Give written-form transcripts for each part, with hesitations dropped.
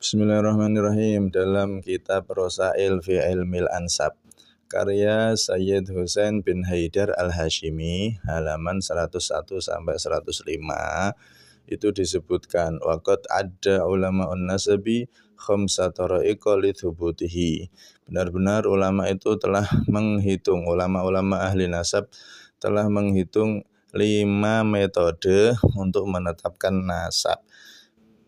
Bismillahirrahmanirrahim. Dalam kitab Rosail fi Ilmil Ansab karya Sayyid Husain bin Haidar Al-Hashimi halaman 101 sampai 105 itu disebutkan waqad adda ulama'un nasabi khamsata ra'iqa li thubutihi. Benar-benar ulama itu telah menghitung, ulama-ulama ahli nasab telah menghitung 5 metode untuk menetapkan nasab.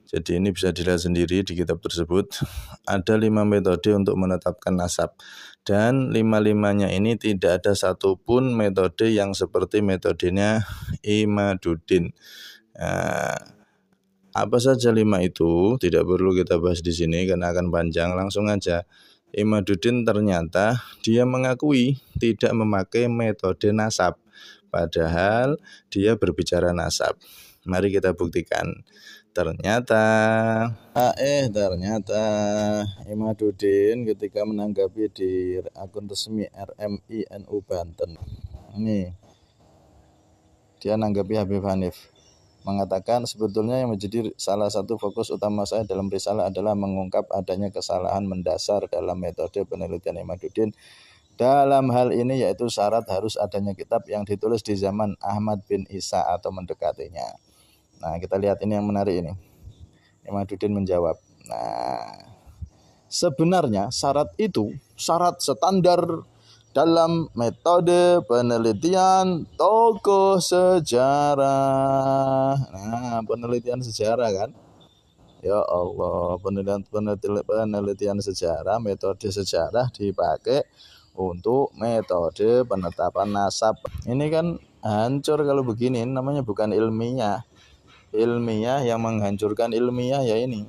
Jadi ini bisa dilihat sendiri di kitab tersebut. Ada 5 metode untuk menetapkan nasab. Dan 5-5-nya ini tidak ada satupun metode yang seperti metodenya Imaduddin. Apa saja 5 itu? Tidak perlu kita bahas di sini karena akan panjang. Langsung aja. Imaduddin ternyata dia mengakui tidak memakai metode nasab. Padahal dia berbicara nasab. Mari kita buktikan. Ternyata Imaduddin ketika menanggapi di akun resmi RMI NU Banten, ini dia nanggapi Habib Hanif, mengatakan sebetulnya yang menjadi salah satu fokus utama saya dalam risalah adalah mengungkap adanya kesalahan mendasar dalam metode penelitian Imaduddin dalam hal ini, yaitu syarat harus adanya kitab yang ditulis di zaman Ahmad bin Isa atau mendekatinya. Nah, kita lihat ini yang menarik ini. Imaduddin menjawab. Nah, sebenarnya syarat itu syarat standar dalam metode penelitian tokoh sejarah. Nah, penelitian sejarah kan? Ya Allah, penelitian sejarah, metode sejarah dipakai untuk metode penetapan nasab. Ini kan hancur kalau begini, namanya bukan ilmiah. Ilmiah yang menghancurkan ilmiah ya ini.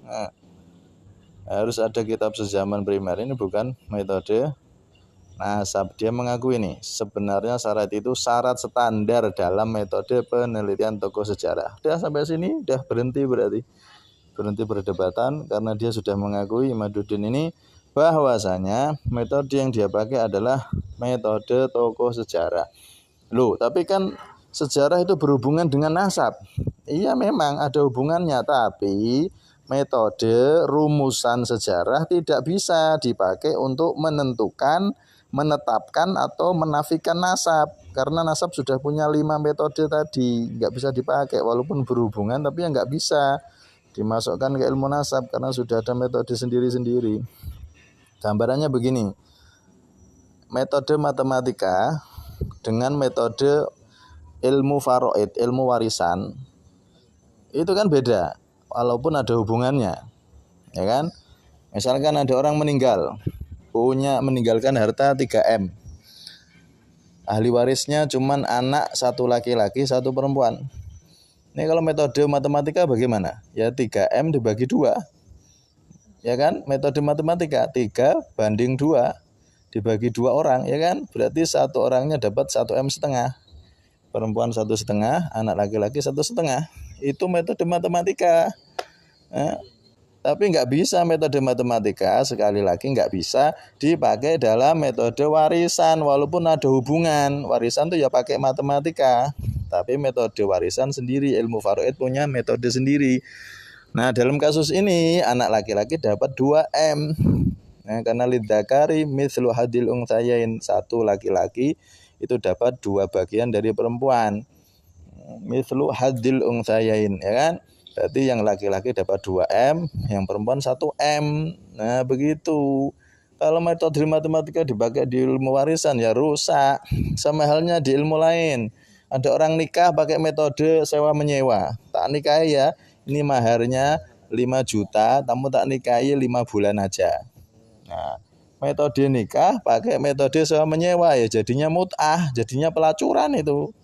Nah, harus ada kitab sezaman primer, ini bukan metode nasab. Dia mengaku ini sebenarnya syarat itu syarat standar dalam metode penelitian tokoh sejarah. Udah sampai sini udah berhenti perdebatan karena dia sudah mengakui Imaduddin ini bahwasanya metode yang dia pakai adalah metode tokoh sejarah. Loh, tapi kan sejarah itu berhubungan dengan nasab. Iya memang ada hubungannya, tapi metode rumusan sejarah tidak bisa dipakai untuk menentukan, menetapkan atau menafikan nasab. Karena nasab sudah punya 5 metode tadi, nggak bisa dipakai walaupun berhubungan, tapi ya nggak bisa dimasukkan ke ilmu nasab karena sudah ada metode sendiri-sendiri. Gambarannya begini, metode matematika dengan metode ilmu faraid, ilmu warisan, itu kan beda walaupun ada hubungannya, ya kan? Misalkan ada orang meninggalkan harta 3M, ahli warisnya cuman anak 1 laki-laki 1 perempuan. Ini kalau metode matematika bagaimana? Ya 3M dibagi 2, ya kan? Metode matematika 3:2 dibagi 2 orang, ya kan? Berarti 1 orangnya dapat 1M setengah, perempuan 1,5, anak laki-laki 1,5. Itu metode matematika. Tapi nggak bisa metode matematika, sekali lagi nggak bisa dipakai dalam metode warisan walaupun ada hubungan. Warisan tuh ya pakai matematika, tapi metode warisan sendiri, ilmu faraid punya metode sendiri. Nah, dalam kasus ini anak laki-laki dapat 2M. Nah, karena lidzakari mithlu hadil unthayain, 1 laki-laki itu dapat 2 bagian dari perempuan. Mithlu hadil unthayain, ya kan? Berarti yang laki-laki dapat 2M, yang perempuan 1M. Nah, begitu. Kalau metode matematika dipakai di ilmu warisan ya rusak. Sama halnya di ilmu lain. Ada orang nikah pakai metode sewa menyewa. Tak nikahi ya, ini maharnya 5 juta, kamu tak nikahi 5 bulan aja. Nah, metode nikah pakai metode sewa menyewa ya jadinya mut'ah, jadinya pelacuran itu.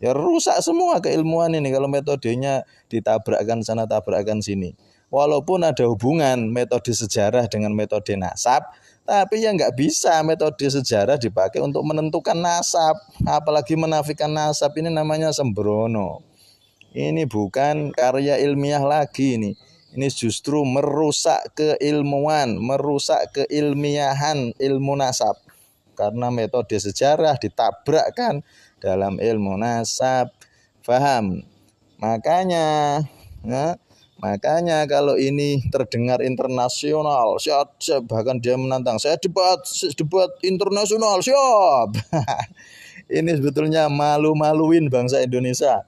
Ya rusak semua keilmuan ini kalau metodenya ditabrakkan sana tabrakkan sini. Walaupun ada hubungan metode sejarah dengan metode nasab, tapi ya nggak bisa metode sejarah dipakai untuk menentukan nasab, apalagi menafikan nasab. Ini namanya sembrono. Ini bukan karya ilmiah lagi ini. Ini justru merusak keilmuan, merusak keilmiahan ilmu nasab. Karena metode sejarah ditabrakkan dalam ilmu nasab. Faham? Makanya Makanya kalau ini terdengar internasional, bahkan dia menantang, saya debat internasional, siap. Ini sebetulnya malu-maluin bangsa Indonesia.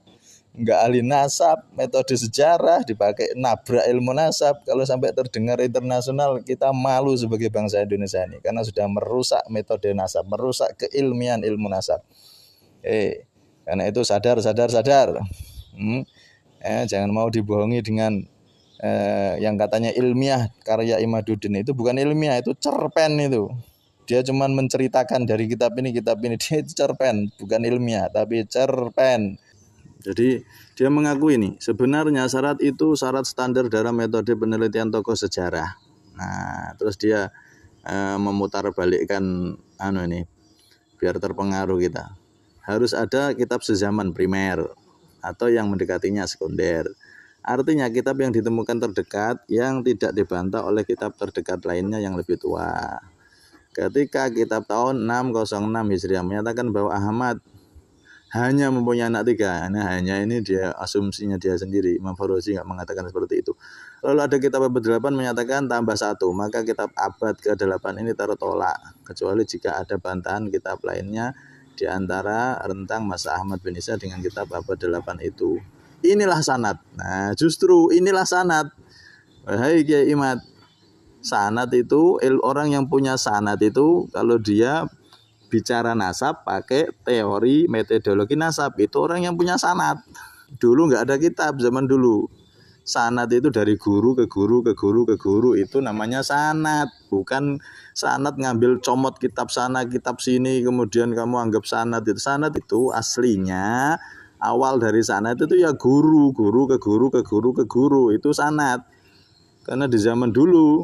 Enggak ahli nasab, metode sejarah dipakai nabrak ilmu nasab. Kalau sampai terdengar internasional, kita malu sebagai bangsa Indonesia ini karena sudah merusak metode nasab, merusak keilmian ilmu nasab. Karena itu sadar. Jangan mau dibohongi dengan yang katanya ilmiah karya Imaduddin. Itu bukan ilmiah, itu cerpen itu. Dia cuma menceritakan dari kitab ini, dia cerpen, bukan ilmiah tapi cerpen. Jadi dia mengaku ini sebenarnya syarat itu syarat standar dalam metode penelitian tokoh sejarah. Nah, terus dia memutarbalikkan ini biar terpengaruh kita. Harus ada kitab sezaman primer atau yang mendekatinya sekunder. Artinya kitab yang ditemukan terdekat yang tidak dibantah oleh kitab terdekat lainnya yang lebih tua. Ketika kitab tahun 606 Hijriah menyatakan bahwa Ahmad hanya mempunyai anak 3, hanya ini dia asumsinya dia sendiri. Imam Farozi nggak mengatakan seperti itu. Lalu ada kitab abad 8 menyatakan tambah 1, maka kitab abad ke-8 ini tertolak, kecuali jika ada bantahan kitab lainnya di antara rentang masa Ahmad bin Isa dengan kitab abad 8 itu. Inilah sanad. Nah, justru inilah sanad. Wahai Kiai Imad, sanad itu, orang yang punya sanad itu kalau dia bicara nasab pakai teori metodologi nasab, itu orang yang punya sanad. Dulu nggak ada kitab zaman dulu. Sanad itu dari guru ke guru ke guru ke guru, itu namanya sanad. Bukan sanad ngambil comot kitab sana kitab sini kemudian kamu anggap sanad. Itu sanad itu aslinya awal dari sanad itu ya guru ke guru ke guru ke guru, itu sanad. Karena di zaman dulu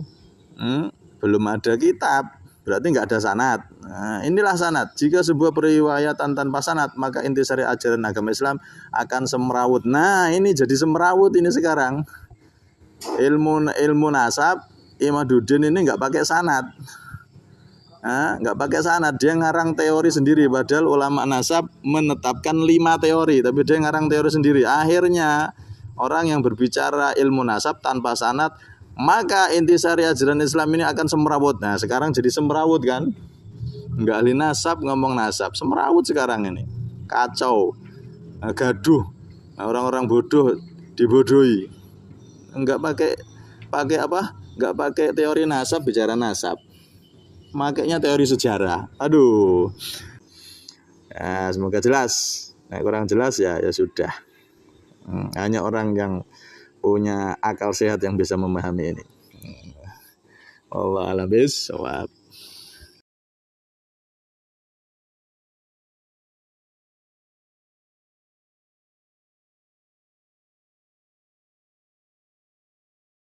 belum ada kitab, berarti nggak ada sanad. Nah, inilah sanad. Jika sebuah periwayatan tanpa sanad, maka intisari ajaran agama Islam akan semrawut. Nah, ini jadi semrawut ini sekarang. Ilmu nasab Imaduddin ini nggak pakai sanad. Nggak pakai sanad, dia ngarang teori sendiri. Padahal ulama nasab menetapkan 5 teori, tapi dia ngarang teori sendiri. Akhirnya orang yang berbicara ilmu nasab tanpa sanad, maka intisari ajaran Islam ini akan semrawut. Nah, sekarang jadi semrawut kan? Enggak ahli nasab ngomong nasab, semrawut sekarang ini. Kacau. Gaduh. Orang-orang bodoh dibodohi. Enggak pakai apa? Enggak pakai teori nasab bicara nasab. Makanya teori sejarah. Aduh. Nah, semoga jelas. Nah, kurang jelas ya sudah. Hanya orang yang punya akal sehat yang bisa memahami ini. Allah alam bis.